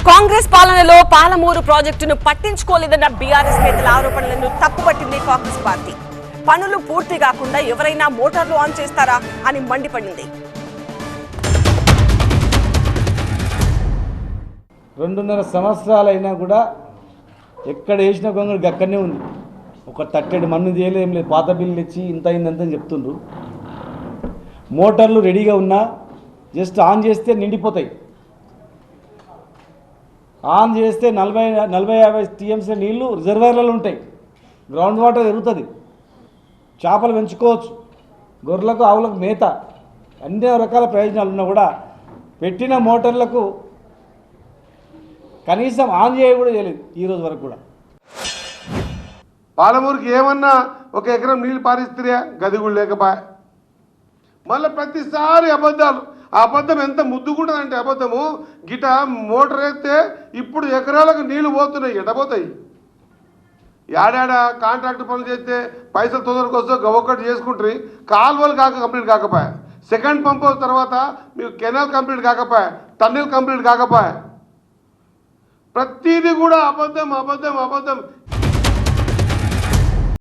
కాంగ్రెస్ పాలనలో పాలమూరు ప్రాజెక్టును పట్టించుకోలేదన్న బీఆర్ఎస్ నేతల ఆరోపణలను తప్పుపట్టింది కాంగ్రెస్ పార్టీ. పనులు పూర్తి కాకుండా ఎవరైనా మోటార్లు ఆన్ చేస్తారా అని మండిపడింది. 2.5 సంవత్సరాలైనా కూడా ఎక్కడ వేసిన గొంగళి అక్కడనే ఉంది. ఒక తట్టెడు మన్ను చేయలేం లేదు. పాత బిల్లు ఇచ్చి ఇంత అయిందంతని చెప్తుండ్రు. మోటార్లు రెడీగా ఉన్నా జస్ట్ ఆన్ చేస్తే నిండిపోతాయి. ఆన్ చేస్తే 40-50 టీఎంసీ నీళ్లు రిజర్వాయర్లలో ఉంటాయి. గ్రౌండ్ వాటర్ ఎరుగుతుంది. చేపలు పెంచుకోవచ్చు. గొర్రెలకు ఆవులకు మేత అన్ని రకాల ప్రయోజనాలు ఉన్నా కూడా పెట్టిన మోటార్లకు కనీసం ఆన్ చేయ కూడా చేయలేదు ఈరోజు వరకు కూడా. పాలమూరుకి ఏమన్నా ఒక ఎకరం నీళ్ళు పారిస్తే గది కూడా లేకపోయా. మళ్ళీ ప్రతిసారి అబద్ధాలు. ఆ అబద్ధం ఎంత ముద్దుకుంటుందంటే అబద్ధము గిట మోటార్ వేస్తే ఇప్పుడు ఎకరాలకు నీళ్లు పోతున్నాయి. ఎటపోతాయి? ఏడాడ కాంట్రాక్ట్ పనులు చేస్తే పైసలు తొందరకు వస్తే ఒక్కటి చేసుకుంటారు. కాలువలు కంప్లీట్ కాకపోయా. సెకండ్ పంప్ తర్వాత మీకు కెనాల్ కంప్లీట్ కాకపోయా. టన్నెల్ కంప్లీట్ కాకపోయా. ప్రతిదీ కూడా అబద్ధం అబద్ధం అబద్ధం.